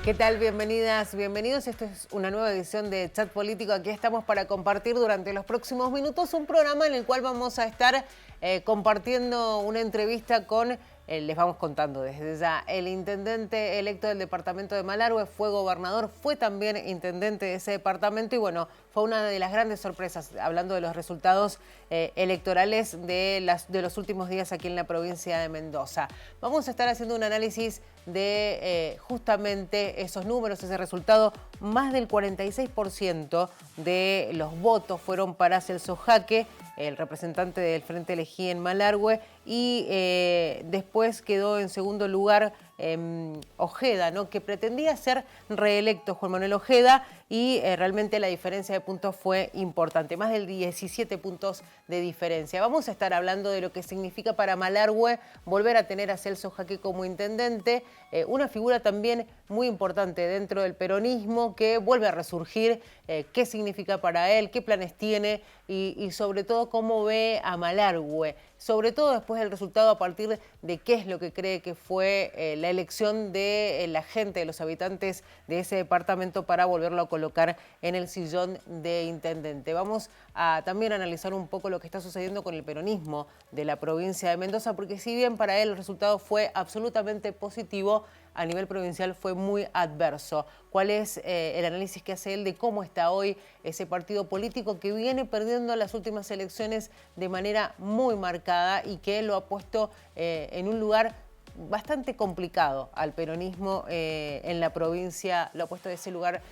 ¿Qué tal? Bienvenidas, bienvenidos. Esto es una nueva edición de Chat Político. Aquí estamos para compartir durante los próximos minutos un programa en el cual vamos a estar compartiendo una entrevista con, les vamos contando desde ya, el intendente electo del departamento de Malargüe, fue gobernador, fue también intendente de ese departamento y bueno, fue una de las grandes sorpresas, hablando de los resultados electorales de los últimos días aquí en la provincia de Mendoza. Vamos a estar haciendo un análisis de justamente esos números, ese resultado. Más del 46% de los votos fueron para Celso Jaque, el representante del Frente Elegí en Malargüe, y después quedó en segundo lugar Ojeda, ¿no?, que pretendía ser reelecto Juan Manuel Ojeda, y realmente la diferencia de puntos fue importante, más del 17 puntos de diferencia. Vamos a estar hablando de lo que significa para Malargüe volver a tener a Celso Jaque como intendente, una figura también muy importante dentro del peronismo que vuelve a resurgir, qué significa para él, qué planes tiene y sobre todo cómo ve a Malargüe, sobre todo después del resultado, a partir de qué es lo que cree que fue la elección de la gente, de los habitantes de ese departamento para volverlo a colocar en el sillón de intendente. Vamos a también analizar un poco lo que está sucediendo con el peronismo de la provincia de Mendoza, porque si bien para él el resultado fue absolutamente positivo, a nivel provincial fue muy adverso. ¿Cuál es el análisis que hace él de cómo está hoy ese partido político que viene perdiendo las últimas elecciones de manera muy marcada y que lo ha puesto en un lugar bastante complicado al peronismo en la provincia, lo ha puesto en ese lugar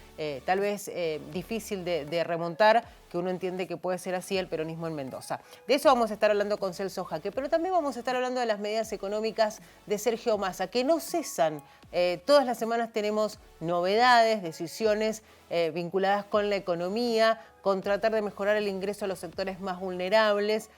tal vez difícil de remontar, que uno entiende que puede ser así el peronismo en Mendoza? De eso vamos a estar hablando con Celso Jaque, pero también vamos a estar hablando de las medidas económicas de Sergio Massa, que no cesan. Todas las semanas tenemos novedades, decisiones vinculadas con la economía, con tratar de mejorar el ingreso a los sectores más vulnerables,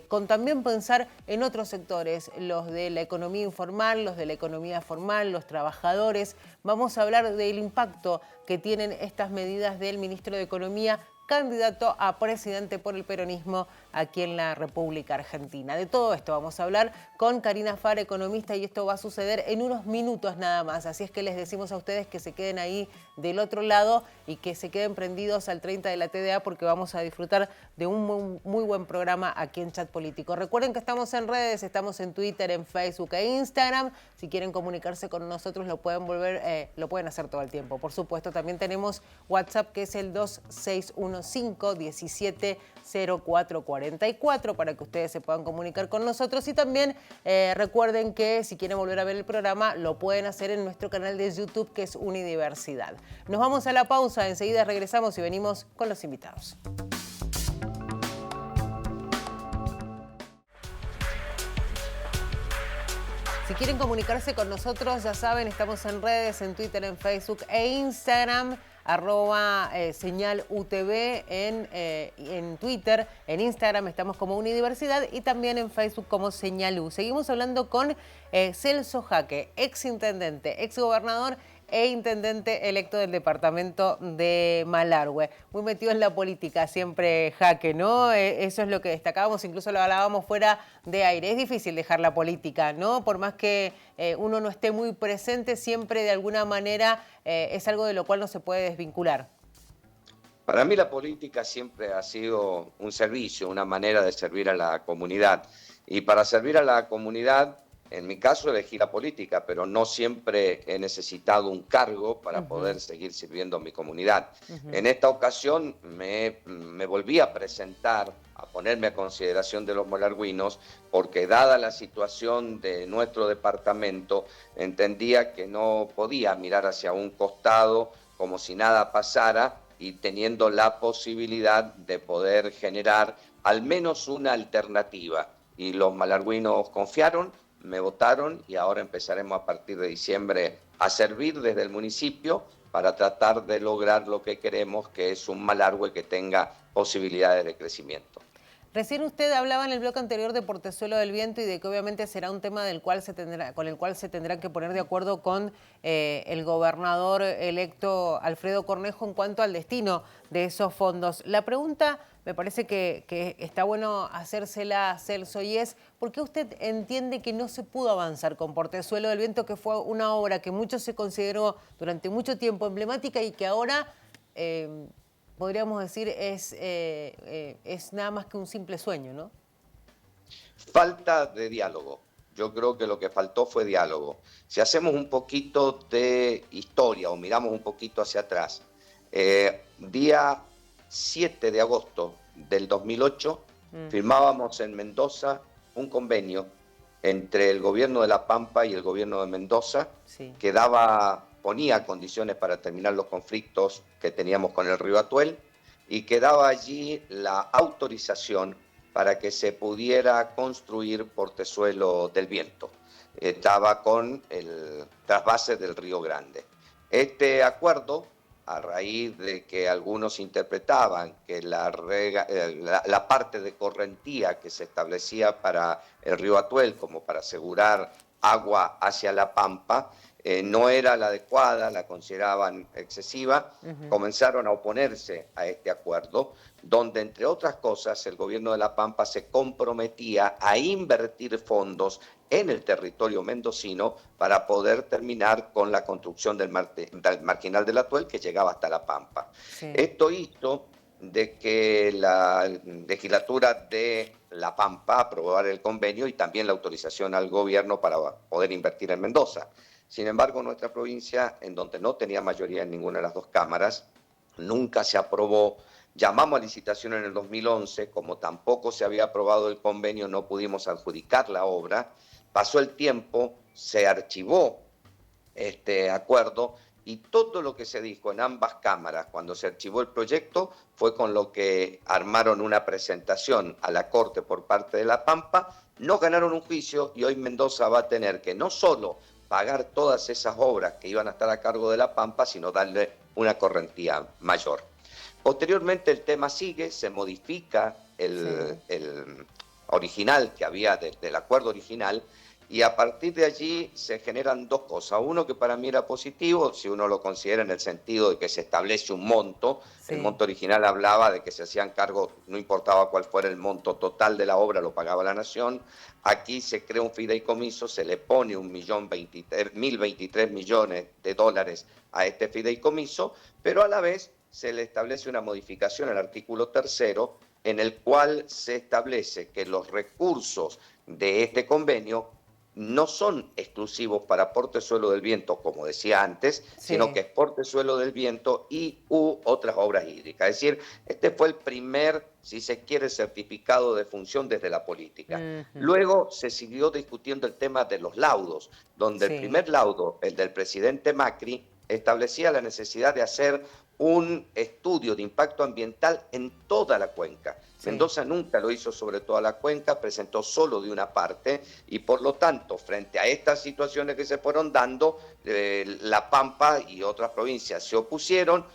con también pensar en otros sectores, los de la economía informal, los de la economía formal, los trabajadores. Vamos a hablar del impacto que tienen estas medidas del ministro de Economía, candidato a presidente por el peronismo aquí en la República Argentina. De todo esto vamos a hablar con Karina Fara, economista, y esto va a suceder en unos minutos nada más. Así es que les decimos a ustedes que se queden ahí del otro lado y que se queden prendidos al 30 de la TDA, porque vamos a disfrutar de un muy buen programa aquí en Chat Político. Recuerden que estamos en redes, estamos en Twitter, en Facebook e Instagram. Si quieren comunicarse con nosotros lo pueden hacer todo el tiempo. Por supuesto, también tenemos WhatsApp, que es el 2615-170444, para que ustedes se puedan comunicar con nosotros. Y también recuerden que si quieren volver a ver el programa lo pueden hacer en nuestro canal de YouTube, que es Unidiversidad. Nos vamos a la pausa, enseguida regresamos y venimos con los invitados. Si quieren comunicarse con nosotros, ya saben, estamos en redes, en Twitter, en Facebook e Instagram, @señal UTV en Twitter, en Instagram estamos como Unidiversidad y también en Facebook como Señal U. Seguimos hablando con Celso Jaque, exintendente, exgobernador e intendente electo del departamento de Malargüe. Muy metido en la política siempre Jaque, ¿no? Eso es lo que destacábamos, incluso lo hablábamos fuera de aire. Es difícil dejar la política, ¿no? Por más que uno no esté muy presente, siempre de alguna manera es algo de lo cual no se puede desvincular. Para mí la política siempre ha sido un servicio, una manera de servir a la comunidad. Y para servir a la comunidad, en mi caso elegí la política, pero no siempre he necesitado un cargo para poder seguir sirviendo a mi comunidad. En esta ocasión me volví a presentar, a ponerme a consideración de los malargüinos, porque dada la situación de nuestro departamento, entendía que no podía mirar hacia un costado como si nada pasara, y teniendo la posibilidad de poder generar al menos una alternativa. Y los malargüinos confiaron, me votaron, y ahora empezaremos a partir de diciembre a servir desde el municipio para tratar de lograr lo que queremos, que es un Malargüe que tenga posibilidades de crecimiento. Recién usted hablaba en el bloque anterior de Portezuelo del Viento y de que obviamente será un tema con el cual se tendrán que poner de acuerdo con el gobernador electo Alfredo Cornejo en cuanto al destino de esos fondos. La pregunta, me parece que está bueno hacérsela, Celso, y es ¿por qué usted entiende que no se pudo avanzar con Portezuelo del Viento, que fue una obra que mucho se consideró durante mucho tiempo emblemática y que ahora... podríamos decir, es nada más que un simple sueño, ¿no? Falta de diálogo. Yo creo que lo que faltó fue diálogo. Si hacemos un poquito de historia o miramos un poquito hacia atrás, día 7 de agosto del 2008 firmábamos en Mendoza un convenio entre el gobierno de La Pampa y el gobierno de Mendoza, sí, que ponía condiciones para terminar los conflictos que teníamos con el río Atuel y que daba allí la autorización para que se pudiera construir Portezuelo del Viento. Estaba con el trasvase del Río Grande. Este acuerdo, a raíz de que algunos interpretaban que la parte de correntía que se establecía para el río Atuel como para asegurar agua hacia La Pampa, no era la adecuada, la consideraban excesiva, comenzaron a oponerse a este acuerdo, donde entre otras cosas el gobierno de La Pampa se comprometía a invertir fondos en el territorio mendocino para poder terminar con la construcción del marginal del Atuel que llegaba hasta La Pampa. Sí. Esto hizo de que la legislatura de La Pampa aprobara el convenio y también la autorización al gobierno para poder invertir en Mendoza. Sin embargo, nuestra provincia, en donde no tenía mayoría en ninguna de las dos cámaras, nunca se aprobó. Llamamos a licitación en el 2011, como tampoco se había aprobado el convenio, no pudimos adjudicar la obra. Pasó el tiempo, se archivó este acuerdo y todo lo que se dijo en ambas cámaras cuando se archivó el proyecto fue con lo que armaron una presentación a la Corte por parte de La Pampa. No ganaron un juicio y hoy Mendoza va a tener que no solo pagar todas esas obras que iban a estar a cargo de La Pampa, sino darle una correntía mayor. Posteriormente el tema sigue, se modifica el original que había del acuerdo original y a partir de allí se generan dos cosas. Uno que para mí era positivo, si uno lo considera en el sentido de que se establece un monto. Sí. El monto original hablaba de que se hacían cargos, no importaba cuál fuera el monto total de la obra, lo pagaba la nación. Aquí se crea un fideicomiso, se le pone 1.023 millones de dólares a este fideicomiso, pero a la vez se le establece una modificación al artículo 3º en el cual se establece que los recursos de este convenio no son exclusivos para Portezuelo del Viento, como decía antes, sí, sino que es Portezuelo del Viento y otras obras hídricas. Es decir, este fue el primer, si se quiere, certificado de función desde la política. Luego se siguió discutiendo el tema de los laudos, donde el primer laudo, el del presidente Macri, establecía la necesidad de hacer un estudio de impacto ambiental en toda la cuenca. Sí. Mendoza nunca lo hizo sobre toda la cuenca, presentó solo de una parte y por lo tanto, frente a estas situaciones que se fueron dando, La Pampa y otras provincias se opusieron,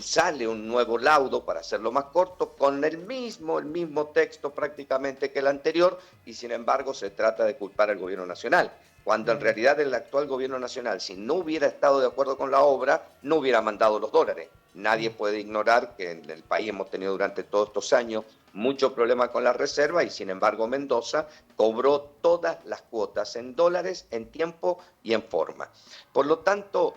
sale un nuevo laudo, para hacerlo más corto, con el mismo texto prácticamente que el anterior y sin embargo se trata de culpar al gobierno nacional. Cuando en realidad el actual gobierno nacional, si no hubiera estado de acuerdo con la obra, no hubiera mandado los dólares. Nadie puede ignorar que en el país hemos tenido durante todos estos años mucho problema con la reserva y sin embargo Mendoza cobró todas las cuotas en dólares, en tiempo y en forma. Por lo tanto,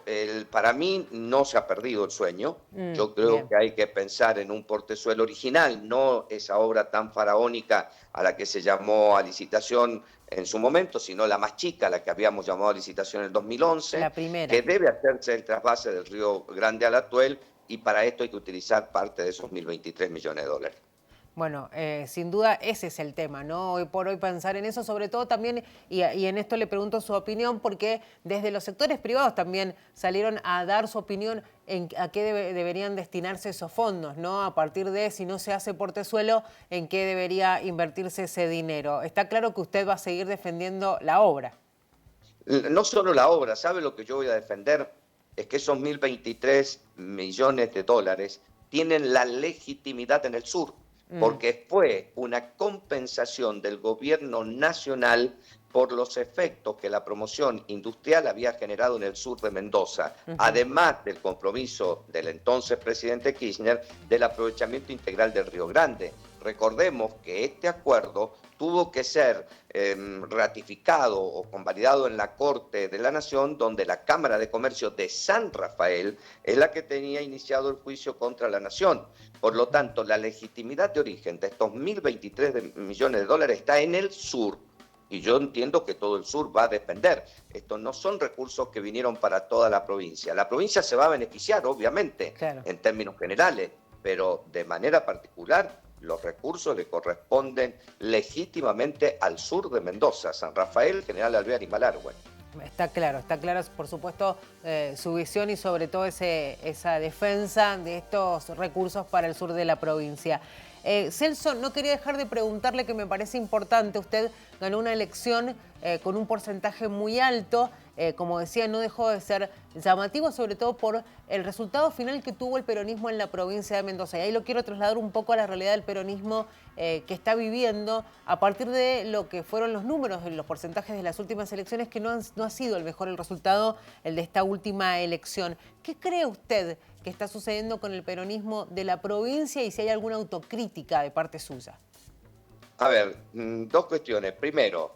para mí no se ha perdido el sueño. Yo creo que hay que pensar en un Portezuelo original, no esa obra tan faraónica a la que se llamó a licitación en su momento, sino la más chica, la que habíamos llamado a licitación en el 2011, la primera, que debe hacerse el trasvase del Río Grande al Atuel y para esto hay que utilizar parte de esos 1.023 millones de dólares. Bueno, sin duda ese es el tema, ¿no? Hoy por hoy pensar en eso, sobre todo también, y en esto le pregunto su opinión, porque desde los sectores privados también salieron a dar su opinión en a qué deberían destinarse esos fondos, ¿no? A partir de, si no se hace Portezuelo, en qué debería invertirse ese dinero. Está claro que usted va a seguir defendiendo la obra. No solo la obra, ¿sabe lo que yo voy a defender? Es que esos 1.023 millones de dólares tienen la legitimidad en el sur. porque fue una compensación del gobierno nacional por los efectos que la promoción industrial había generado en el sur de Mendoza, además del compromiso del entonces presidente Kirchner del aprovechamiento integral del Río Grande. Recordemos que este acuerdo tuvo que ser ratificado o convalidado en la Corte de la Nación, donde la Cámara de Comercio de San Rafael es la que tenía iniciado el juicio contra la Nación. Por lo tanto, la legitimidad de origen de estos 1.023 millones de dólares está en el sur. Y yo entiendo que todo el sur va a depender. Estos no son recursos que vinieron para toda la provincia. La provincia se va a beneficiar, obviamente, claro, en términos generales, pero de manera particular los recursos le corresponden legítimamente al sur de Mendoza, San Rafael, General Alvear y Malargüe. Está claro, por supuesto, su visión y sobre todo esa defensa de estos recursos para el sur de la provincia. Celso, no quería dejar de preguntarle, que me parece importante, usted ganó una elección con un porcentaje muy alto, como decía, no dejó de ser llamativo, sobre todo por el resultado final que tuvo el peronismo en la provincia de Mendoza. Y ahí lo quiero trasladar un poco a la realidad del peronismo que está viviendo a partir de lo que fueron los números, los porcentajes de las últimas elecciones, que no ha sido el mejor el resultado, el de esta última elección. ¿Qué cree usted que está sucediendo con el peronismo de la provincia y si hay alguna autocrítica de parte suya? A ver, dos cuestiones. Primero,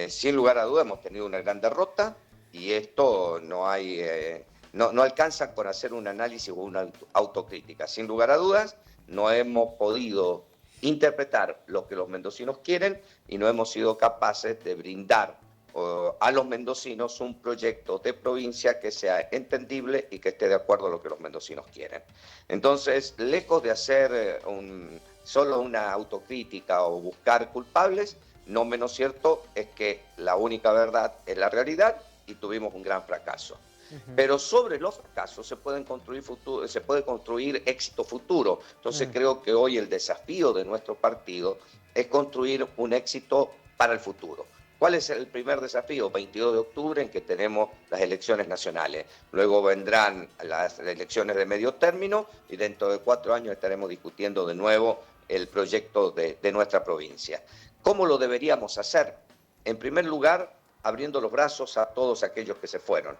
sin lugar a dudas hemos tenido una gran derrota y esto no alcanza con hacer un análisis o una autocrítica. Sin lugar a dudas, no hemos podido interpretar lo que los mendocinos quieren y no hemos sido capaces de brindar a los mendocinos un proyecto de provincia que sea entendible y que esté de acuerdo a lo que los mendocinos quieren. Entonces, lejos de hacer solo una autocrítica o buscar culpables, no menos cierto es que la única verdad es la realidad y tuvimos un gran fracaso. Pero sobre los fracasos se puede construir éxito futuro. Entonces creo que hoy el desafío de nuestro partido es construir un éxito para el futuro. ¿Cuál es el primer desafío? 22 de octubre, en que tenemos las elecciones nacionales. Luego vendrán las elecciones de medio término y dentro de 4 años estaremos discutiendo de nuevo el proyecto de nuestra provincia. ¿Cómo lo deberíamos hacer? En primer lugar, abriendo los brazos a todos aquellos que se fueron,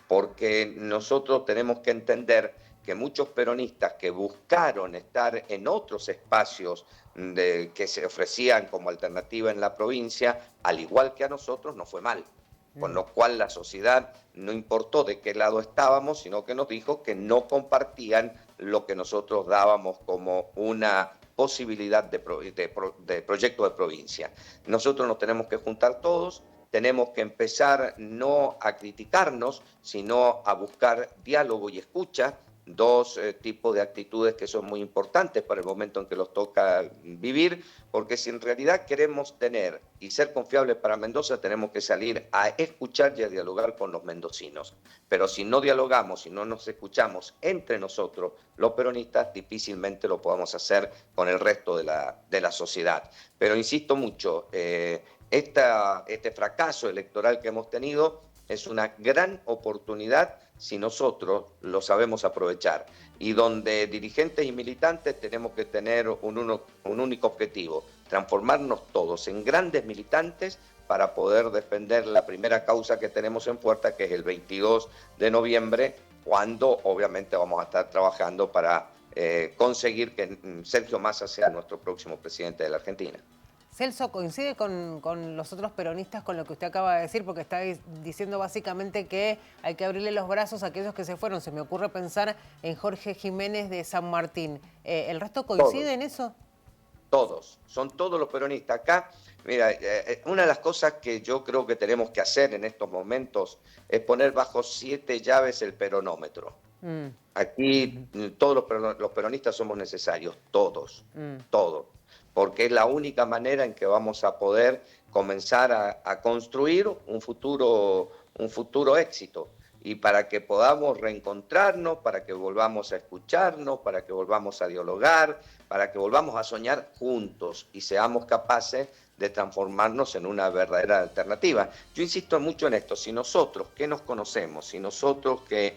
porque nosotros tenemos que entender que muchos peronistas que buscaron estar en otros espacios que se ofrecían como alternativa en la provincia, al igual que a nosotros, no fue mal. Con lo cual la sociedad no importó de qué lado estábamos, sino que nos dijo que no compartían lo que nosotros dábamos como una posibilidad de proyecto de provincia. Nosotros nos tenemos que juntar todos, tenemos que empezar no a criticarnos, sino a buscar diálogo y escucha, dos tipos de actitudes que son muy importantes para el momento en que los toca vivir, porque si en realidad queremos tener y ser confiables para Mendoza, tenemos que salir a escuchar y a dialogar con los mendocinos. Pero si no dialogamos, si no nos escuchamos entre nosotros, los peronistas, difícilmente lo podamos hacer con el resto de la sociedad. Pero insisto mucho, este fracaso electoral que hemos tenido es una gran oportunidad si nosotros lo sabemos aprovechar, y donde dirigentes y militantes tenemos que tener un único objetivo: transformarnos todos en grandes militantes para poder defender la primera causa que tenemos en puerta, que es el 22 de noviembre, cuando obviamente vamos a estar trabajando para conseguir que Sergio Massa sea nuestro próximo presidente de la Argentina. Celso, ¿coincide con los otros peronistas con lo que usted acaba de decir? Porque está diciendo básicamente que hay que abrirle los brazos a aquellos que se fueron. Se me ocurre pensar en Jorge Jiménez de San Martín. ¿El resto coincide en eso? Todos, son todos los peronistas. Acá, mira, una de las cosas que yo creo que tenemos que hacer en estos momentos es poner bajo 7 llaves el peronómetro. Aquí todos los peronistas somos necesarios, todos, todos. Porque es la única manera en que vamos a poder comenzar a construir un futuro éxito. Y para que podamos reencontrarnos, para que volvamos a escucharnos, para que volvamos a dialogar, para que volvamos a soñar juntos y seamos capaces de transformarnos en una verdadera alternativa. Yo insisto mucho en esto: si nosotros que nos conocemos, si nosotros que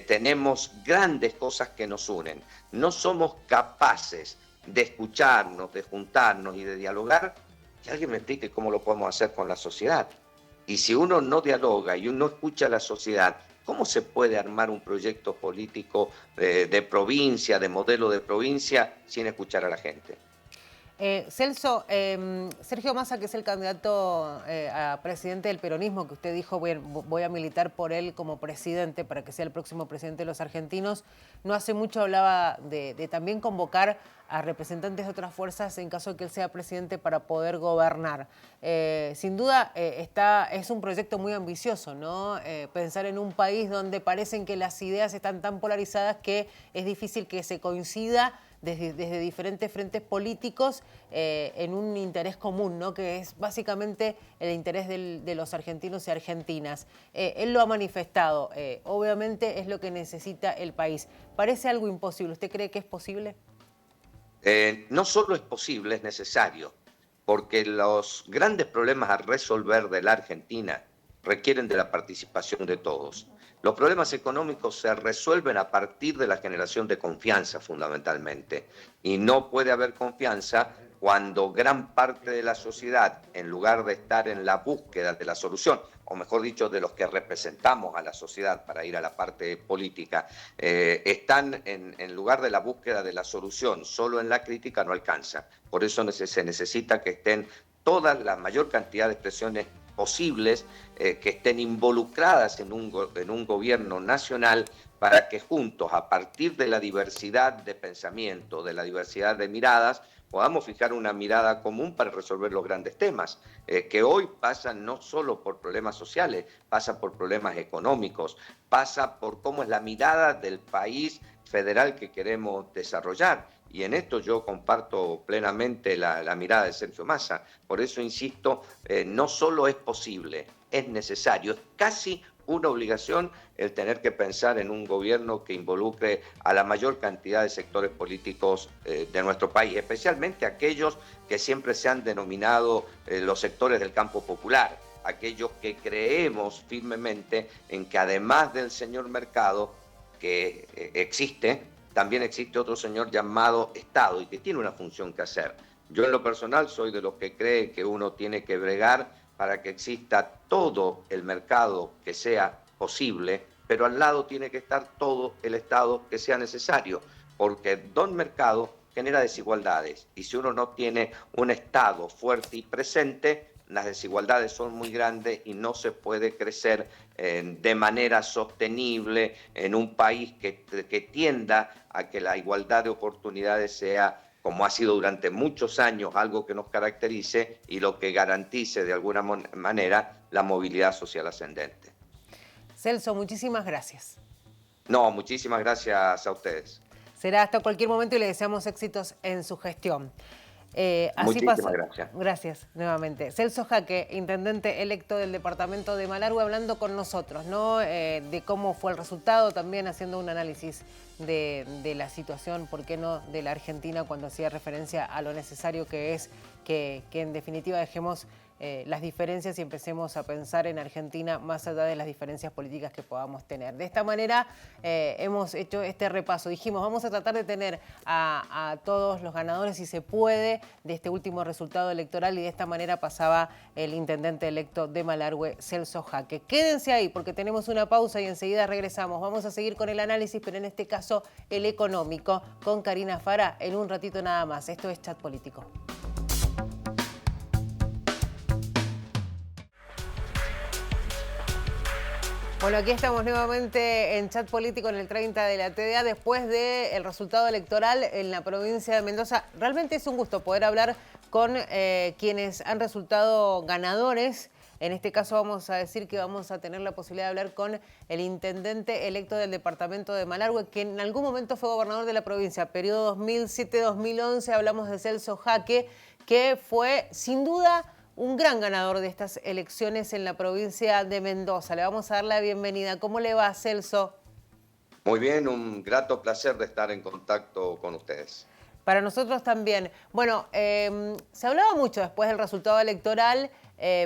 tenemos grandes cosas que nos unen, no somos capaces de escucharnos, de juntarnos y de dialogar, que alguien me explique cómo lo podemos hacer con la sociedad. Y si uno no dialoga y uno escucha a la sociedad, ¿cómo se puede armar un proyecto político de provincia, de modelo de provincia, sin escuchar a la gente? Celso, Sergio Massa, que es el candidato a presidente del peronismo, que usted dijo, voy a militar por él como presidente para que sea el próximo presidente de los argentinos, no hace mucho hablaba de también convocar a representantes de otras fuerzas en caso de que él sea presidente para poder gobernar. Sin duda es un proyecto muy ambicioso, ¿no? Pensar en un país donde parecen que las ideas están tan polarizadas que es difícil que se coincida desde diferentes frentes políticos en un interés común, ¿no? Que es básicamente el interés de los argentinos y argentinas. Él lo ha manifestado, obviamente es lo que necesita el país. ¿Parece algo imposible? ¿Usted cree que es posible? No solo es posible, es necesario, porque los grandes problemas a resolver de la Argentina requieren de la participación de todos. Los problemas económicos se resuelven a partir de la generación de confianza, fundamentalmente. Y no puede haber confianza cuando gran parte de la sociedad, en lugar de estar en la búsqueda de la solución, o mejor dicho, de los que representamos a la sociedad, para ir a la parte política, están en lugar de la búsqueda de la solución, solo en la crítica, no alcanza. Por eso se necesita que estén la mayor cantidad de expresiones posibles que estén involucradas en un gobierno nacional para que juntos, a partir de la diversidad de pensamiento, de la diversidad de miradas, podamos fijar una mirada común para resolver los grandes temas, que hoy pasan no solo por problemas sociales, pasa por problemas económicos, pasa por cómo es la mirada del país federal que queremos desarrollar. Y en esto yo comparto plenamente la mirada de Sergio Massa. Por eso insisto, no solo es posible, es necesario, es casi una obligación el tener que pensar en un gobierno que involucre a la mayor cantidad de sectores políticos de nuestro país, especialmente aquellos que siempre se han denominado los sectores del campo popular, aquellos que creemos firmemente en que además del señor mercado que existe, también existe otro señor llamado Estado y que tiene una función que hacer. Yo en lo personal soy de los que cree que uno tiene que bregar para que exista todo el mercado que sea posible, pero al lado tiene que estar todo el Estado que sea necesario, porque don mercado genera desigualdades y si uno no tiene un Estado fuerte y presente, las desigualdades son muy grandes y no se puede crecer de manera sostenible en un país que tienda a que la igualdad de oportunidades sea, como ha sido durante muchos años, algo que nos caracterice y lo que garantice de alguna manera la movilidad social ascendente. Celso, muchísimas gracias. No, muchísimas gracias a ustedes. Será hasta cualquier momento y le deseamos éxitos en su gestión. Muchísimas gracias. Gracias, nuevamente. Celso Jaque, intendente electo del departamento de Malargüe, hablando con nosotros, ¿no? De cómo fue el resultado, también haciendo un análisis de la situación, ¿por qué no?, de la Argentina, cuando hacía referencia a lo necesario que es que en definitiva dejemos las diferencias y empecemos a pensar en Argentina más allá de las diferencias políticas que podamos tener. De esta manera hemos hecho este repaso. Dijimos, vamos a tratar de tener a todos los ganadores, si se puede, de este último resultado electoral, y de esta manera pasaba el intendente electo de Malargüe, Celso Jaque. Quédense ahí porque tenemos una pausa y enseguida regresamos. Vamos a seguir con el análisis, pero en este caso el económico, con Karina Fara en un ratito nada más. Esto es Chat Político. Bueno, aquí estamos nuevamente en Chat Político en el 30 de la TDA después del resultado electoral en la provincia de Mendoza. Realmente es un gusto poder hablar con quienes han resultado ganadores. En este caso vamos a decir que vamos a tener la posibilidad de hablar con el intendente electo del departamento de Malargüe, que en algún momento fue gobernador de la provincia, periodo 2007-2011. Hablamos de Celso Jaque, que fue sin duda un gran ganador de estas elecciones en la provincia de Mendoza. Le vamos a dar la bienvenida. ¿Cómo le va, Celso? Muy bien, un grato placer de estar en contacto con ustedes. Para nosotros también. Bueno, se hablaba mucho después del resultado electoral,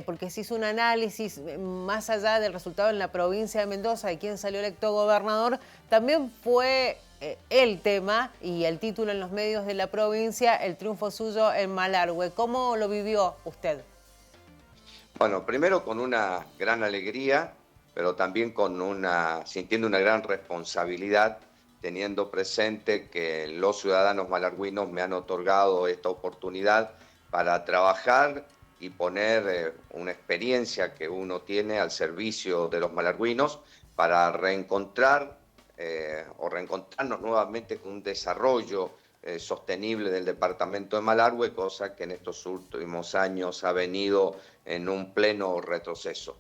porque se hizo un análisis más allá del resultado en la provincia de Mendoza, de quién salió electo gobernador. También fue el tema y el título en los medios de la provincia, el triunfo suyo en Malargüe. ¿Cómo lo vivió usted? Bueno, primero con una gran alegría, pero también sintiendo una gran responsabilidad, teniendo presente que los ciudadanos malargüinos me han otorgado esta oportunidad para trabajar y poner una experiencia que uno tiene al servicio de los malargüinos para reencontrarnos nuevamente con un desarrollo sostenible del departamento de Malargüe, cosa que en estos últimos años ha venido en un pleno retroceso.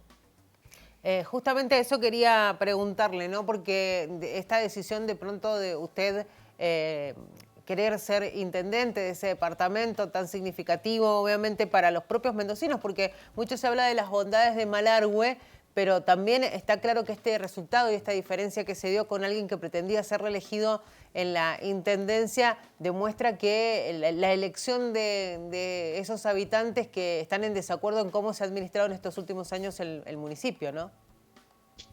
Justamente eso quería preguntarle, ¿no? Porque esta decisión de pronto de usted querer ser intendente de ese departamento tan significativo, obviamente para los propios mendocinos, porque mucho se habla de las bondades de Malargüe, pero también está claro que este resultado y esta diferencia que se dio con alguien que pretendía ser reelegido en la intendencia demuestra que la elección de esos habitantes que están en desacuerdo en cómo se ha administrado en estos últimos años el municipio, ¿no?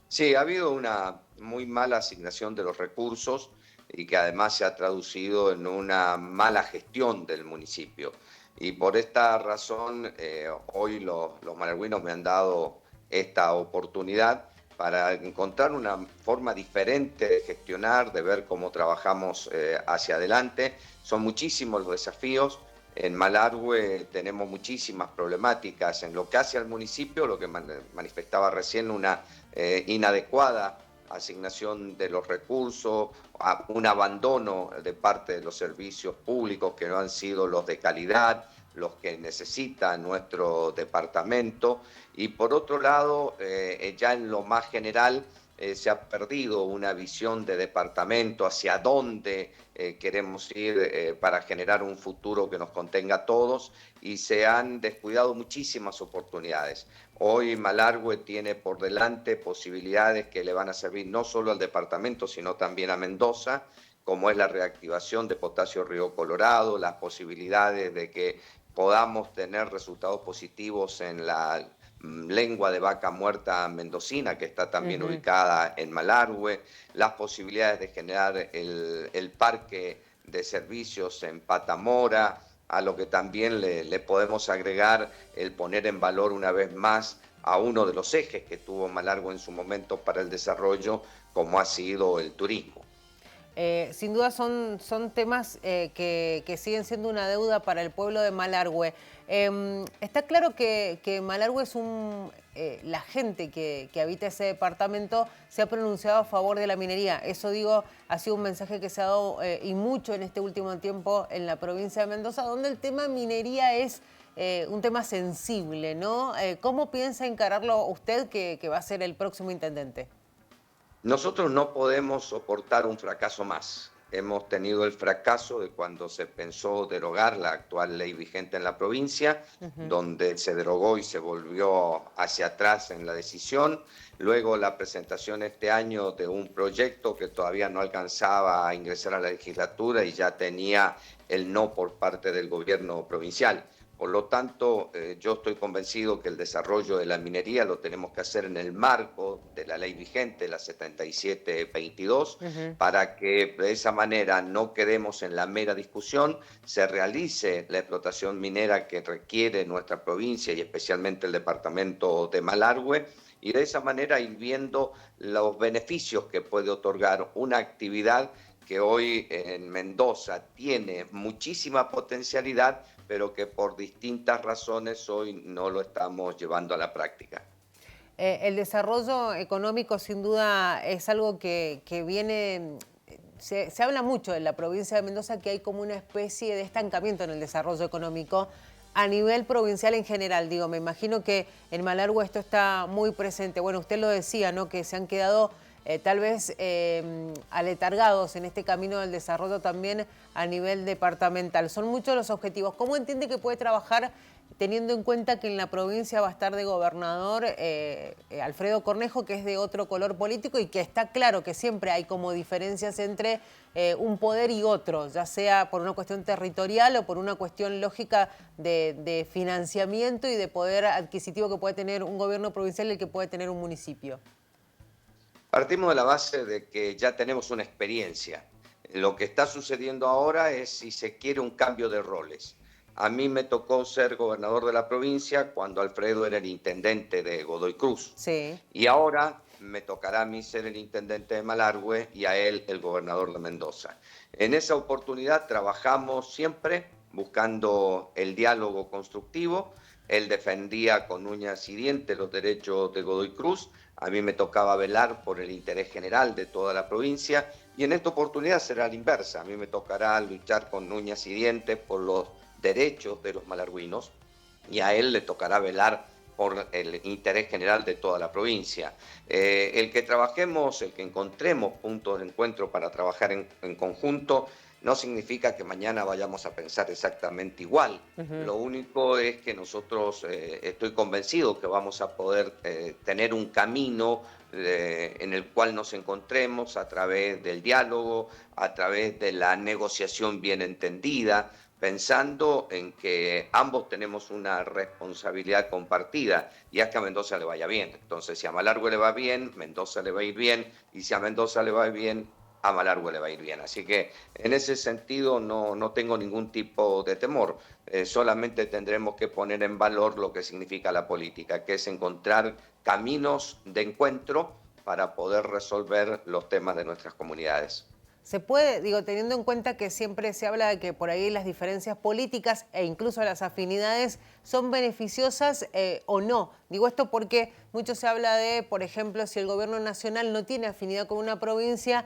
Sí, ha habido una muy mala asignación de los recursos y que además se ha traducido en una mala gestión del municipio. Y por esta razón, hoy los malargüinos me han dado esta oportunidad para encontrar una forma diferente de gestionar, de ver cómo trabajamos hacia adelante. Son muchísimos los desafíos. En Malargüe tenemos muchísimas problemáticas en lo que hace al municipio, lo que manifestaba recién, una inadecuada asignación de los recursos, un abandono de parte de los servicios públicos que no han sido los de calidad, los que necesita nuestro departamento. Y por otro lado, ya en lo más general, se ha perdido una visión de departamento, hacia dónde queremos ir para generar un futuro que nos contenga a todos, y se han descuidado muchísimas oportunidades. Hoy Malargüe tiene por delante posibilidades que le van a servir no solo al departamento, sino también a Mendoza, como es la reactivación de Potasio Río Colorado, las posibilidades de que podamos tener resultados positivos en la lengua de vaca muerta mendocina, que está también ubicada en Malargüe, las posibilidades de generar el parque de servicios en Patamora, a lo que también le podemos agregar el poner en valor una vez más a uno de los ejes que tuvo Malargüe en su momento para el desarrollo, como ha sido el turismo. Sin duda son temas que siguen siendo una deuda para el pueblo de Malargüe. Está claro que Malargüe es la gente que habita ese departamento se ha pronunciado a favor de la minería. Eso, digo, ha sido un mensaje que se ha dado y mucho en este último tiempo en la provincia de Mendoza, donde el tema minería es un tema sensible, ¿no? ¿Cómo piensa encararlo usted, que va a ser el próximo intendente? Nosotros no podemos soportar un fracaso más. Hemos tenido el fracaso de cuando se pensó derogar la actual ley vigente en la provincia, donde se derogó y se volvió hacia atrás en la decisión. Luego la presentación este año de un proyecto que todavía no alcanzaba a ingresar a la legislatura y ya tenía el no por parte del gobierno provincial. Por lo tanto, yo estoy convencido que el desarrollo de la minería lo tenemos que hacer en el marco de la ley vigente, la 7722, para que de esa manera no quedemos en la mera discusión, se realice la explotación minera que requiere nuestra provincia y especialmente el departamento de Malargüe, y de esa manera ir viendo los beneficios que puede otorgar una actividad que hoy en Mendoza tiene muchísima potencialidad, pero que por distintas razones hoy no lo estamos llevando a la práctica. El desarrollo económico sin duda es algo que viene, se habla mucho en la provincia de Mendoza, que hay como una especie de estancamiento en el desarrollo económico a nivel provincial en general. Digo, me imagino que en Malargüe esto está muy presente. Bueno, usted lo decía, ¿no? Que se han quedado tal vez aletargados en este camino del desarrollo también a nivel departamental. Son muchos los objetivos. ¿Cómo entiende que puede trabajar teniendo en cuenta que en la provincia va a estar de gobernador Alfredo Cornejo, que es de otro color político, y que está claro que siempre hay como diferencias entre un poder y otro, ya sea por una cuestión territorial o por una cuestión lógica de financiamiento y de poder adquisitivo que puede tener un gobierno provincial y el que puede tener un municipio? Partimos de la base de que ya tenemos una experiencia. Lo que está sucediendo ahora es, si se quiere, un cambio de roles. A mí me tocó ser gobernador de la provincia cuando Alfredo era el intendente de Godoy Cruz. Sí. Y ahora me tocará a mí ser el intendente de Malargüe y a él el gobernador de Mendoza. En esa oportunidad trabajamos siempre buscando el diálogo constructivo. Él defendía con uñas y dientes los derechos de Godoy Cruz. A mí me tocaba velar por el interés general de toda la provincia. Y en esta oportunidad será la inversa. A mí me tocará luchar con uñas y dientes por los derechos de los malargüinos y a él le tocará velar por el interés general de toda la provincia. El que trabajemos, el que encontremos puntos de encuentro para trabajar en conjunto, no significa que mañana vayamos a pensar exactamente igual. Lo único es que nosotros estoy convencido que vamos a poder tener un camino en el cual nos encontremos a través del diálogo, a través de la negociación bien entendida, pensando en que ambos tenemos una responsabilidad compartida y es que a Mendoza le vaya bien. Entonces, si a Malargüe le va bien, Mendoza le va a ir bien, y si a Mendoza le va bien, a Malargüe le va a ir bien. Así que en ese sentido no tengo ningún tipo de temor. Solamente tendremos que poner en valor lo que significa la política, que es encontrar caminos de encuentro para poder resolver los temas de nuestras comunidades. Se puede, teniendo en cuenta que siempre se habla de que por ahí las diferencias políticas e incluso las afinidades son beneficiosas o no. Digo esto porque mucho se habla de, por ejemplo, si el gobierno nacional no tiene afinidad con una provincia,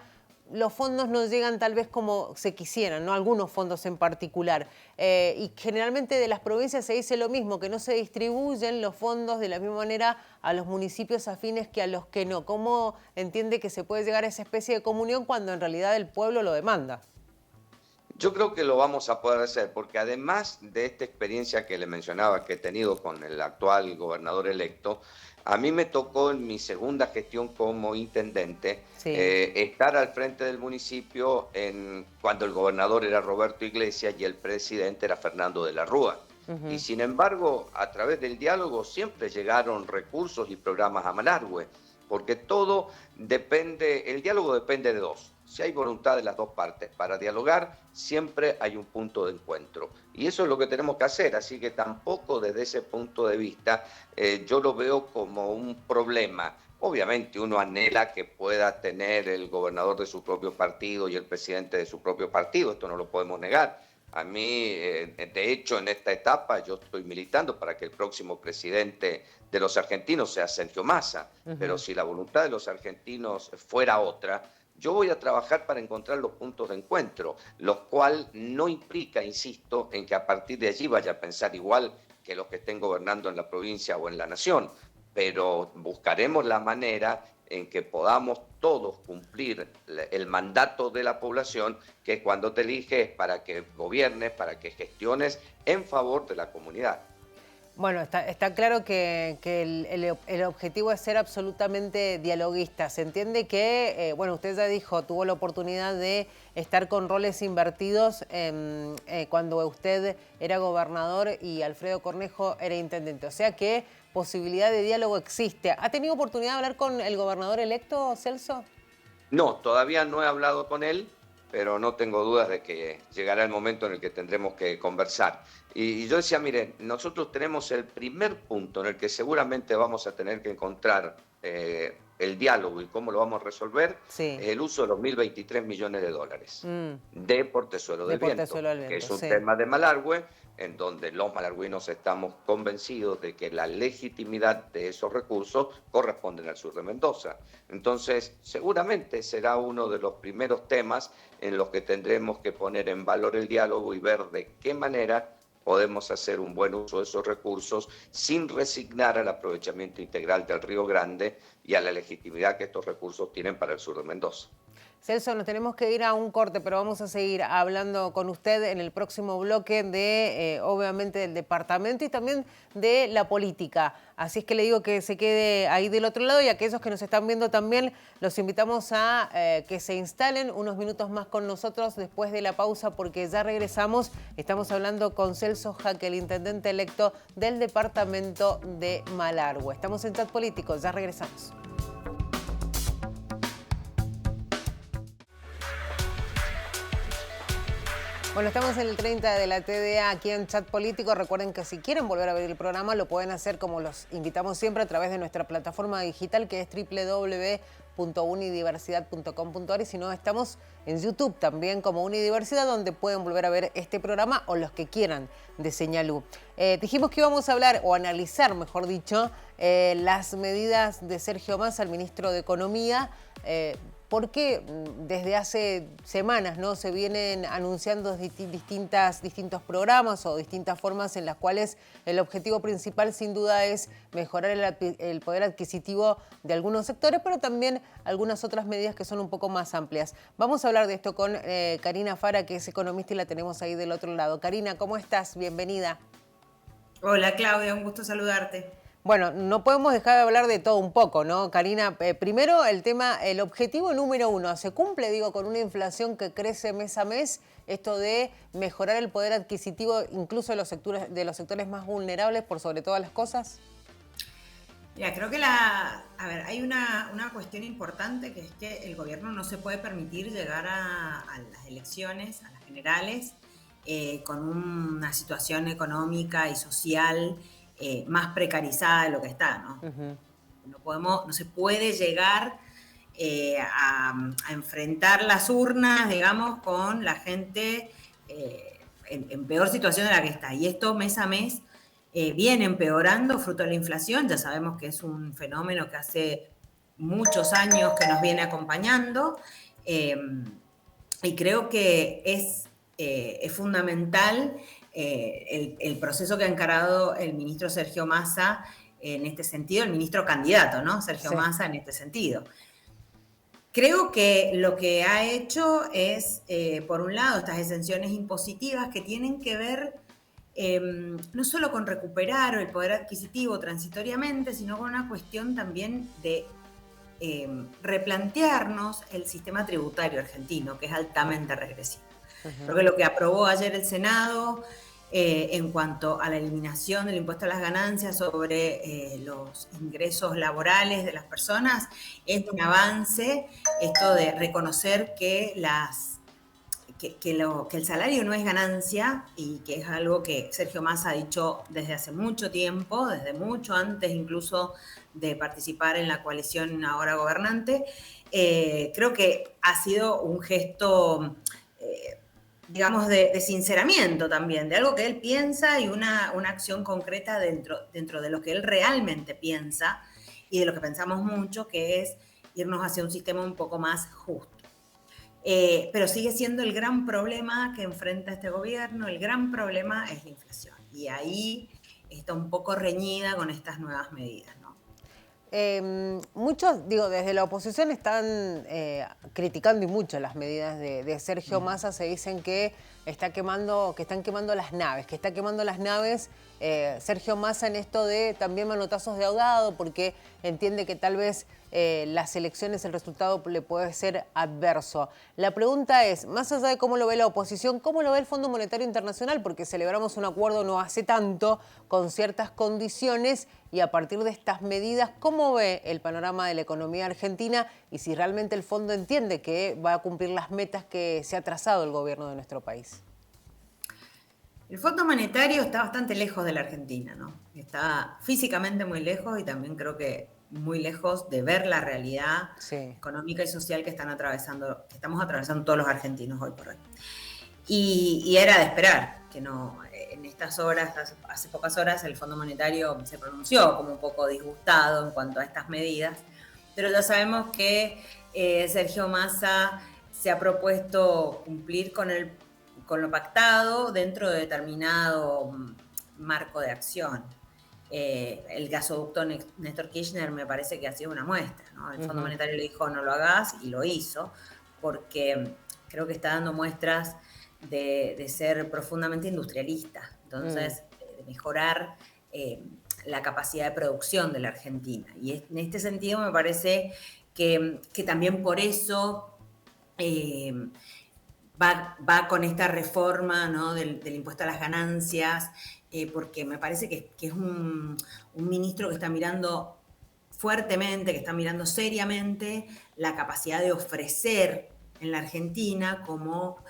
los fondos no llegan tal vez como se quisieran, ¿no? Algunos fondos en particular. Y generalmente de las provincias se dice lo mismo, que no se distribuyen los fondos de la misma manera a los municipios afines que a los que no. ¿Cómo entiende que se puede llegar a esa especie de comunión cuando en realidad el pueblo lo demanda? Yo creo que lo vamos a poder hacer, porque además de esta experiencia que le mencionaba que he tenido con el actual gobernador electo, a mí me tocó en mi segunda gestión como intendente estar al frente del municipio cuando el gobernador era Roberto Iglesias y el presidente era Fernando de la Rúa. Y sin embargo, a través del diálogo siempre llegaron recursos y programas a Malargüe, porque todo depende, el diálogo depende de dos. Si hay voluntad de las dos partes para dialogar, siempre hay un punto de encuentro. Y eso es lo que tenemos que hacer, así que tampoco desde ese punto de vista yo lo veo como un problema. Obviamente uno anhela que pueda tener el gobernador de su propio partido y el presidente de su propio partido, esto no lo podemos negar. A mí, de hecho, en esta etapa yo estoy militando para que el próximo presidente de los argentinos sea Sergio Massa, pero si la voluntad de los argentinos fuera otra, yo voy a trabajar para encontrar los puntos de encuentro, lo cual no implica, insisto, en que a partir de allí vaya a pensar igual que los que estén gobernando en la provincia o en la nación, pero buscaremos la manera en que podamos todos cumplir el mandato de la población, que cuando te eliges para que gobiernes, para que gestiones en favor de la comunidad. Bueno, está claro que el objetivo es ser absolutamente dialoguista. Se entiende que, bueno, usted ya dijo, tuvo la oportunidad de estar con roles invertidos cuando usted era gobernador y Alfredo Cornejo era intendente. O sea que posibilidad de diálogo existe. ¿Ha tenido oportunidad de hablar con el gobernador electo, Celso? No, todavía no he hablado con él, pero no tengo dudas de que llegará el momento en el que tendremos que conversar. Y yo decía, miren, nosotros tenemos el primer punto en el que seguramente vamos a tener que encontrar el diálogo y cómo lo vamos a resolver, es el uso de los 1.023 millones de dólares de Portezuelo del Viento, que es un tema de Malargüe, en donde los malargüinos estamos convencidos de que la legitimidad de esos recursos corresponden al sur de Mendoza. Entonces, seguramente será uno de los primeros temas en los que tendremos que poner en valor el diálogo y ver de qué manera podemos hacer un buen uso de esos recursos sin resignar al aprovechamiento integral del Río Grande y a la legitimidad que estos recursos tienen para el sur de Mendoza. Celso, nos tenemos que ir a un corte, pero vamos a seguir hablando con usted en el próximo bloque de, obviamente, del departamento y también de la política. Así es que le digo que se quede ahí del otro lado y a aquellos que nos están viendo también los invitamos a que se instalen unos minutos más con nosotros después de la pausa porque ya regresamos. Estamos hablando con Celso Jaque, el intendente electo del departamento de Malargüe. Estamos en Chat Político, ya regresamos. Bueno, estamos en el 30 de la TDA aquí en Chat Político. Recuerden que si quieren volver a ver el programa lo pueden hacer como los invitamos siempre a través de nuestra plataforma digital que es www.unidiversidad.com.ar y si no estamos en YouTube también como Unidiversidad donde pueden volver a ver este programa o los que quieran de Señalú. Dijimos que íbamos a hablar o analizar, mejor dicho, las medidas de Sergio Massa, el ministro de Economía, porque desde hace semanas, ¿no?, se vienen anunciando distintos programas o distintas formas en las cuales el objetivo principal sin duda es mejorar el poder adquisitivo de algunos sectores, pero también algunas otras medidas que son un poco más amplias. Vamos a hablar de esto con Karina Fara, que es economista y la tenemos ahí del otro lado. Karina, ¿cómo estás? Bienvenida. Hola Claudia, un gusto saludarte. Bueno, no podemos dejar de hablar de todo un poco, ¿no, Karina? Primero, el tema, el objetivo número uno, ¿se cumple, digo, con una inflación que crece mes a mes, esto de mejorar el poder adquisitivo incluso de los sectores más vulnerables por sobre todas las cosas? Mira, creo que hay una cuestión importante que es que el gobierno no se puede permitir llegar a las elecciones, a las generales, con una situación económica y social más precarizada de lo que está, ¿no? Uh-huh. No se puede llegar a enfrentar las urnas, digamos, con la gente en peor situación de la que está. Y esto mes a mes viene empeorando fruto de la inflación. Ya sabemos que es un fenómeno que hace muchos años que nos viene acompañando y creo que es fundamental el proceso que ha encarado el ministro Sergio Massa en este sentido, el ministro candidato, ¿no? Sergio Massa en este sentido. Creo que lo que ha hecho es, por un lado, estas exenciones impositivas que tienen que ver no solo con recuperar el poder adquisitivo transitoriamente, sino con una cuestión también de replantearnos el sistema tributario argentino, que es altamente regresivo. Uh-huh. Creo que lo que aprobó ayer el Senado en cuanto a la eliminación del impuesto a las ganancias sobre los ingresos laborales de las personas es un avance, esto de reconocer que el salario no es ganancia y que es algo que Sergio Massa ha dicho desde hace mucho tiempo, desde mucho antes incluso de participar en la coalición ahora gobernante. Creo que ha sido un gesto digamos, de sinceramiento también, de algo que él piensa y una acción concreta dentro de lo que él realmente piensa y de lo que pensamos mucho, que es irnos hacia un sistema un poco más justo. Pero sigue siendo el gran problema que enfrenta este gobierno, el gran problema es la inflación. Y ahí está un poco reñida con estas nuevas medidas, ¿no? Muchos, digo, desde la oposición están criticando y mucho las medidas de Sergio Massa. Se dicen que están quemando las naves, Sergio Massa en esto de también manotazos de ahogado, porque entiende que tal vez las elecciones, el resultado le puede ser adverso. La pregunta es, más allá de cómo lo ve la oposición, ¿cómo lo ve el Fondo Monetario Internacional? Porque celebramos un acuerdo no hace tanto con ciertas condiciones y a partir de estas medidas, ¿cómo ve el panorama de la economía argentina y si realmente el fondo entiende que va a cumplir las metas que se ha trazado el gobierno de nuestro país? El Fondo Monetario está bastante lejos de la Argentina, ¿no? Está físicamente muy lejos y también creo que muy lejos de ver la realidad económica y social que estamos atravesando todos los argentinos hoy por hoy. Y era de esperar que no, en estas horas, hace pocas horas, el Fondo Monetario se pronunció como un poco disgustado en cuanto a estas medidas, pero ya sabemos que Sergio Massa se ha propuesto cumplir con lo pactado dentro de determinado marco de acción. El gasoducto Néstor Kirchner me parece que ha sido una muestra, ¿no? El Fondo Monetario le dijo no lo hagas y lo hizo, porque creo que está dando muestras de ser profundamente industrialista, entonces de mejorar la capacidad de producción de la Argentina. Y en este sentido me parece que también por eso va con esta reforma, ¿no?, del impuesto a las ganancias, porque me parece que es un ministro que está mirando fuertemente, que está mirando seriamente la capacidad de ofrecer en la Argentina como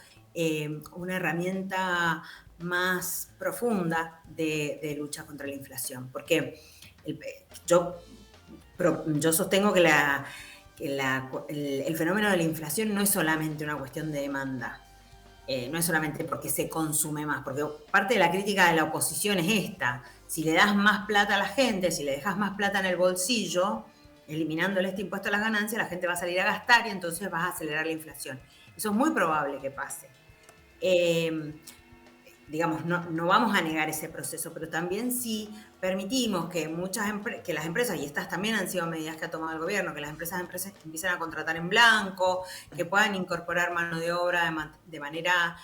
una herramienta más profunda de lucha contra la inflación. Porque yo sostengo que el fenómeno de la inflación no es solamente una cuestión de demanda. No es solamente porque se consume más, porque parte de la crítica de la oposición es esta: si le das más plata a la gente, si le dejas más plata en el bolsillo, eliminándole este impuesto a las ganancias, la gente va a salir a gastar y entonces vas a acelerar la inflación. Eso es muy probable que pase. Digamos, no vamos a negar ese proceso, pero también si permitimos que que las empresas, y estas también han sido medidas que ha tomado el gobierno, que las empresas empiecen a contratar en blanco, que puedan incorporar mano de obra de manera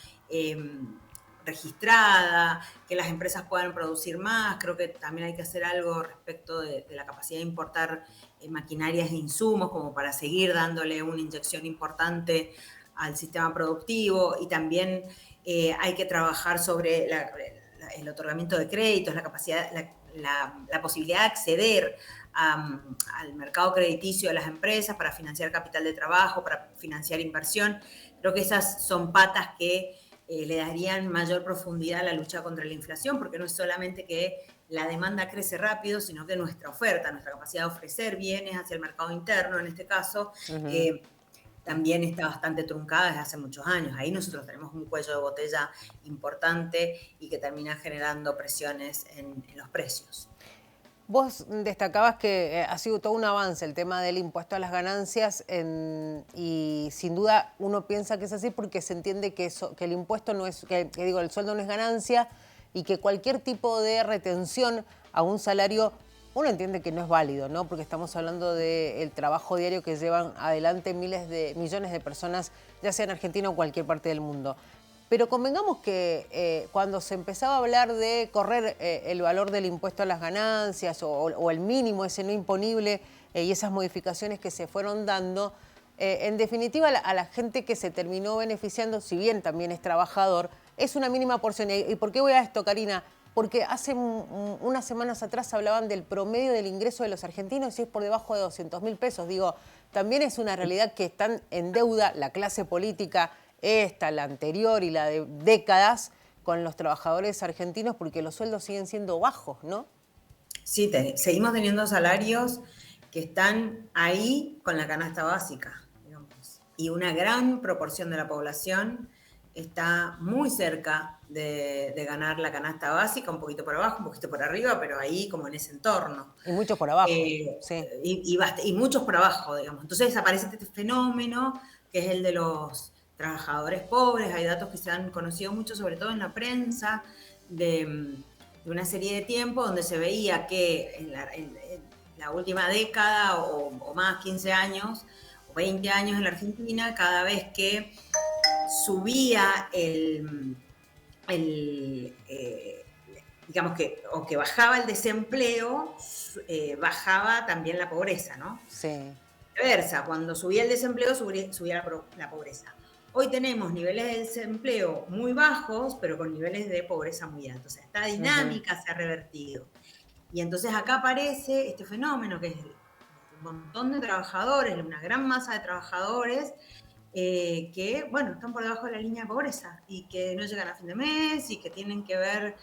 registrada, que las empresas puedan producir más. Creo que también hay que hacer algo respecto de la capacidad de importar maquinarias e insumos, como para seguir dándole una inyección importante al sistema productivo, y también hay que trabajar sobre el otorgamiento de créditos, la capacidad, la posibilidad de acceder al mercado crediticio de las empresas para financiar capital de trabajo, para financiar inversión. Creo que esas son patas que le darían mayor profundidad a la lucha contra la inflación, porque no es solamente que la demanda crece rápido, sino que nuestra oferta, nuestra capacidad de ofrecer bienes hacia el mercado interno, en este caso, también está bastante truncada desde hace muchos años. Ahí nosotros tenemos un cuello de botella importante y que termina generando presiones en los precios. Vos destacabas que ha sido todo un avance el tema del impuesto a las ganancias y sin duda uno piensa que es así porque se entiende que el impuesto no es, el sueldo no es ganancia, y que cualquier tipo de retención a un salario uno entiende que no es válido, ¿no? Porque estamos hablando del trabajo diario que llevan adelante millones de personas, ya sea en Argentina o cualquier parte del mundo. Pero convengamos que cuando se empezaba a hablar de correr el valor del impuesto a las ganancias o el mínimo, ese no imponible, y esas modificaciones que se fueron dando, en definitiva a la gente que se terminó beneficiando, si bien también es trabajador, es una mínima porción. ¿Y por qué voy a esto, Karina? Porque hace unas semanas atrás hablaban del promedio del ingreso de los argentinos y es por debajo de 200.000 pesos. Digo, también es una realidad que están en deuda la clase política, esta, la anterior y la de décadas, con los trabajadores argentinos, porque los sueldos siguen siendo bajos, ¿no? Sí, seguimos teniendo salarios que están ahí con la canasta básica, digamos. Y una gran proporción de la población está muy cerca de ganar la canasta básica, un poquito por abajo, un poquito por arriba, pero ahí como en ese entorno. Y muchos por abajo, sí. Y muchos por abajo, digamos. Entonces aparece este fenómeno que es el de los trabajadores pobres. Hay datos que se han conocido mucho, sobre todo en la prensa, de una serie de tiempo donde se veía que en la última década o más, 15 años o 20 años en la Argentina, cada vez que subía digamos que, o que bajaba el desempleo, bajaba también la pobreza, ¿no? Sí. Viceversa, cuando subía el desempleo, subía la pobreza. Hoy tenemos niveles de desempleo muy bajos, pero con niveles de pobreza muy altos. O sea, esta dinámica se ha revertido. Y entonces acá aparece este fenómeno que es un montón de trabajadores, una gran masa de trabajadores que, bueno, están por debajo de la línea de pobreza y que no llegan a fin de mes y que tienen que ver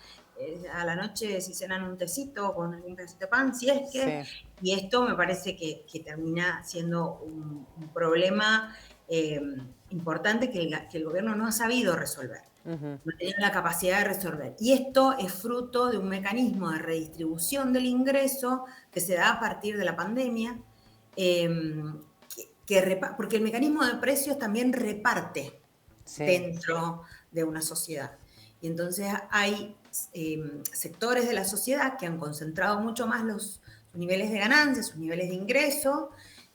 a la noche si cenan un tecito con algún pedacito de pan, si es que... Sí. Y esto me parece que termina siendo un problema importante que el gobierno no ha sabido resolver. No tiene la capacidad de resolver. Y esto es fruto de un mecanismo de redistribución del ingreso que se da a partir de la pandemia, porque el mecanismo de precios también reparte dentro de una sociedad. Y entonces hay sectores de la sociedad que han concentrado mucho más sus niveles de ganancia, sus niveles de ingreso,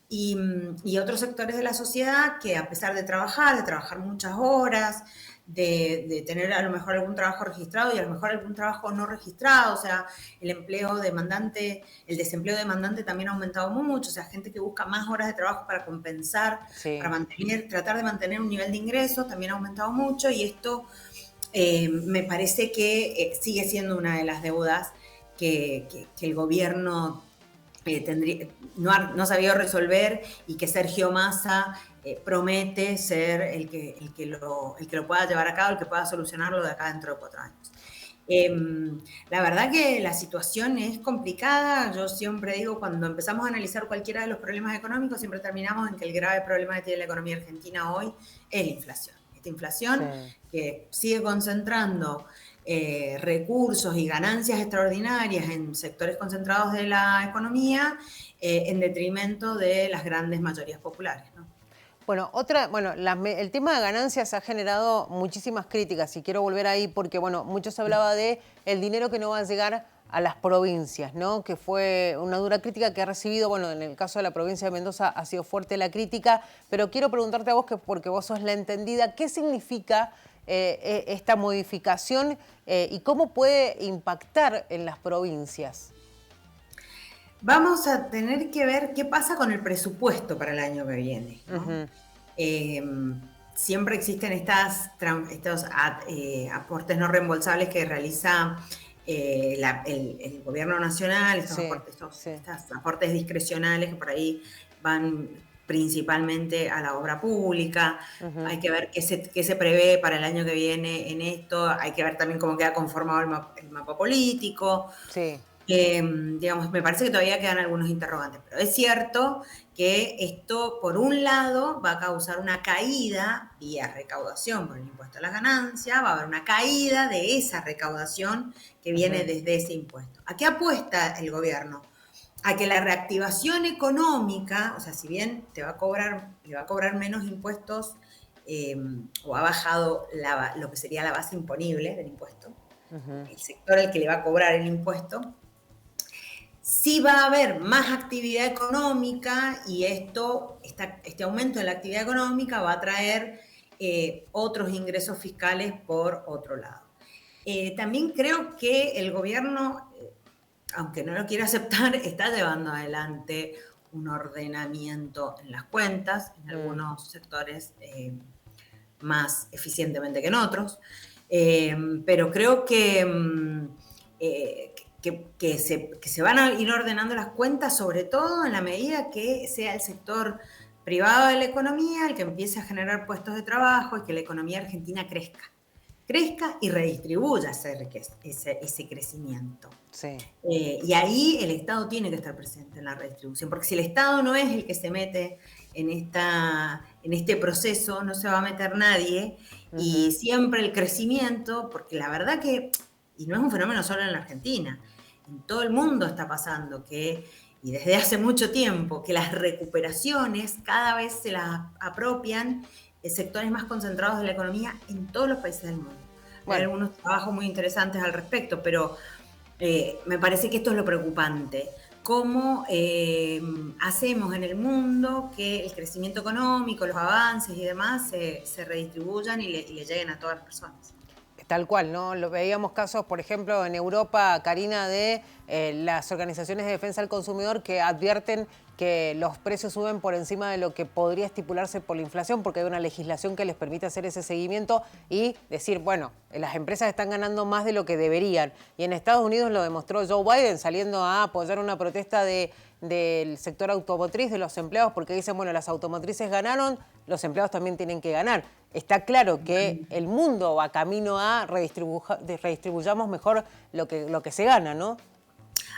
y otros sectores de la sociedad que, a pesar de trabajar muchas horas, de tener a lo mejor algún trabajo registrado y a lo mejor algún trabajo no registrado, o sea, el desempleo demandante también ha aumentado mucho, o sea, gente que busca más horas de trabajo para compensar, para tratar de mantener un nivel de ingresos, también ha aumentado mucho, y esto me parece que sigue siendo una de las deudas que el gobierno no ha sabido resolver, y que Sergio Massa promete ser el que lo pueda llevar a cabo, el que pueda solucionarlo de acá dentro de 4 años. La verdad que la situación es complicada. Yo siempre digo, cuando empezamos a analizar cualquiera de los problemas económicos, siempre terminamos en que el grave problema que tiene la economía argentina hoy es la inflación. Esta inflación que sigue concentrando recursos y ganancias extraordinarias en sectores concentrados de la economía, en detrimento de las grandes mayorías populares, ¿no? Bueno, el tema de ganancias ha generado muchísimas críticas y quiero volver ahí porque, bueno, mucho se hablaba de el dinero que no va a llegar a las provincias, ¿no? Que fue una dura crítica que ha recibido, bueno, en el caso de la provincia de Mendoza ha sido fuerte la crítica, pero quiero preguntarte a vos, porque vos sos la entendida, ¿qué significa esta modificación y cómo puede impactar en las provincias? Vamos a tener que ver qué pasa con el presupuesto para el año que viene, ¿no? Siempre existen estos aportes no reembolsables que realiza el gobierno nacional, estos aportes discrecionales que por ahí van principalmente a la obra pública. Hay que ver qué se prevé para el año que viene en esto. Hay que ver también cómo queda conformado el mapa político. Sí. Digamos, me parece que todavía quedan algunos interrogantes, pero es cierto que esto, por un lado, va a causar una caída vía recaudación por el impuesto a las ganancias, va a haber una caída de esa recaudación que viene desde ese impuesto. ¿A qué apuesta el gobierno? A que la reactivación económica, o sea, si bien le va a cobrar menos impuestos, o ha bajado lo que sería la base imponible del impuesto, el sector al que le va a cobrar el impuesto, sí va a haber más actividad económica, y este aumento de la actividad económica va a traer otros ingresos fiscales por otro lado. También creo que el gobierno, aunque no lo quiera aceptar, está llevando adelante un ordenamiento en las cuentas, en algunos sectores más eficientemente que en otros, pero creo que se van a ir ordenando las cuentas, sobre todo en la medida que sea el sector privado de la economía el que empiece a generar puestos de trabajo y que la economía argentina crezca y redistribuya ese crecimiento. Sí. Y ahí el Estado tiene que estar presente en la redistribución, porque si el Estado no es el que se mete en este proceso, no se va a meter nadie, y siempre el crecimiento, porque la verdad que, y no es un fenómeno solo en la Argentina, en todo el mundo está pasando y desde hace mucho tiempo, que las recuperaciones cada vez se las apropian sectores más concentrados de la economía en todos los países del mundo. Hay algunos trabajos muy interesantes al respecto, pero me parece que esto es lo preocupante. Cómo hacemos en el mundo que el crecimiento económico, los avances y demás se redistribuyan y le lleguen a todas las personas. Tal cual, ¿no? Lo veíamos casos, por ejemplo, en Europa, Karina, de las organizaciones de defensa del consumidor que advierten que los precios suben por encima de lo que podría estipularse por la inflación, porque hay una legislación que les permite hacer ese seguimiento y decir, bueno, las empresas están ganando más de lo que deberían. Y en Estados Unidos lo demostró Joe Biden saliendo a apoyar una protesta del sector automotriz, de los empleados, porque dicen, bueno, las automotrices ganaron, los empleados también tienen que ganar. Está claro que el mundo va camino a redistribuyamos mejor lo que se gana, ¿no?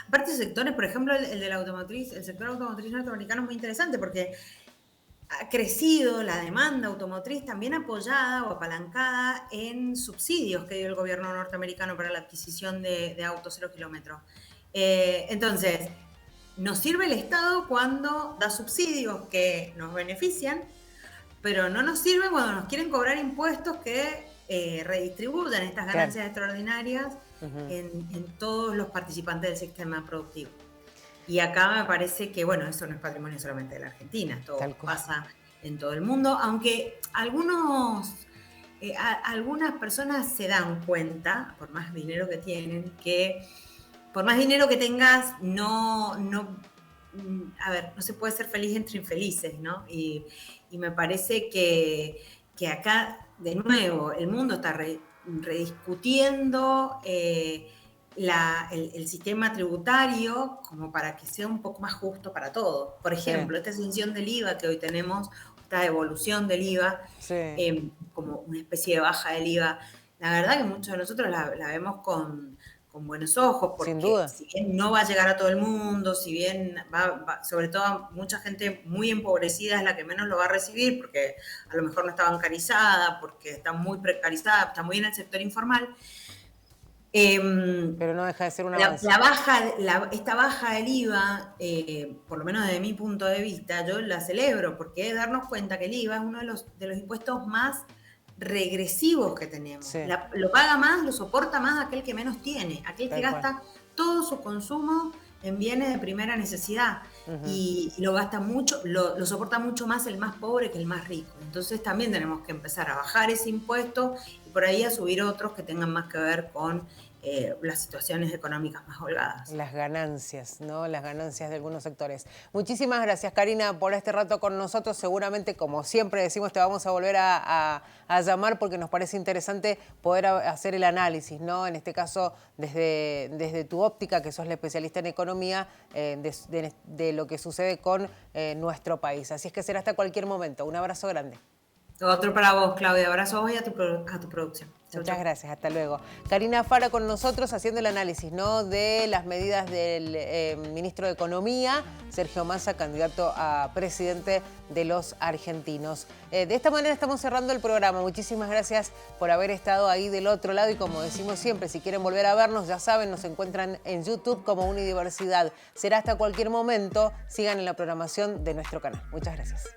Aparte, sectores, por ejemplo, el de la automotriz, el sector automotriz norteamericano es muy interesante porque ha crecido la demanda automotriz también apoyada o apalancada en subsidios que dio el gobierno norteamericano para la adquisición de autos 0 kilómetros. Entonces, nos sirve el Estado cuando da subsidios que nos benefician, pero no nos sirve cuando nos quieren cobrar impuestos que redistribuyan estas ganancias extraordinarias en todos los participantes del sistema productivo. Y acá me parece que, bueno, eso no es patrimonio solamente de la Argentina, esto pasa en todo el mundo, aunque algunas personas se dan cuenta, por más dinero que tienen, que por más dinero que tengas, no se puede ser feliz entre infelices, ¿no? Y me parece que acá, de nuevo, el mundo está rediscutiendo el sistema tributario como para que sea un poco más justo para todos. Por ejemplo, esta exención del IVA que hoy tenemos, esta devolución del IVA, como una especie de baja del IVA, la verdad que muchos de nosotros la vemos con buenos ojos, porque sin duda, si bien no va a llegar a todo el mundo, si bien sobre todo mucha gente muy empobrecida es la que menos lo va a recibir, porque a lo mejor no está bancarizada, porque está muy precarizada, está muy en el sector informal. Pero no deja de ser una avance. Esta baja del IVA, por lo menos desde mi punto de vista, yo la celebro, porque es darnos cuenta que el IVA es uno de los impuestos más regresivos que tenemos. Sí. Lo paga más, lo soporta más aquel que menos tiene, aquel que gasta todo su consumo en bienes de primera necesidad. Y lo gasta mucho, lo soporta mucho más el más pobre que el más rico. Entonces también tenemos que empezar a bajar ese impuesto y por ahí a subir otros que tengan más que ver con las situaciones económicas más holgadas. Las ganancias, ¿no? Las ganancias de algunos sectores. Muchísimas gracias, Karina, por este rato con nosotros. Seguramente, como siempre decimos, te vamos a volver a llamar porque nos parece interesante poder hacer el análisis, ¿no? En este caso, desde tu óptica, que sos la especialista en economía, de lo que sucede con nuestro país. Así es que será hasta cualquier momento. Un abrazo grande. Otro para vos, Claudia. Abrazo a vos y a tu producción. Muchas gracias, hasta luego. Karina Fara con nosotros haciendo el análisis, ¿no?, de las medidas del ministro de Economía, Sergio Massa, candidato a presidente de los argentinos. De esta manera estamos cerrando el programa. Muchísimas gracias por haber estado ahí del otro lado y como decimos siempre, si quieren volver a vernos, ya saben, nos encuentran en YouTube como Unidiversidad. Será hasta cualquier momento. Sigan en la programación de nuestro canal. Muchas gracias.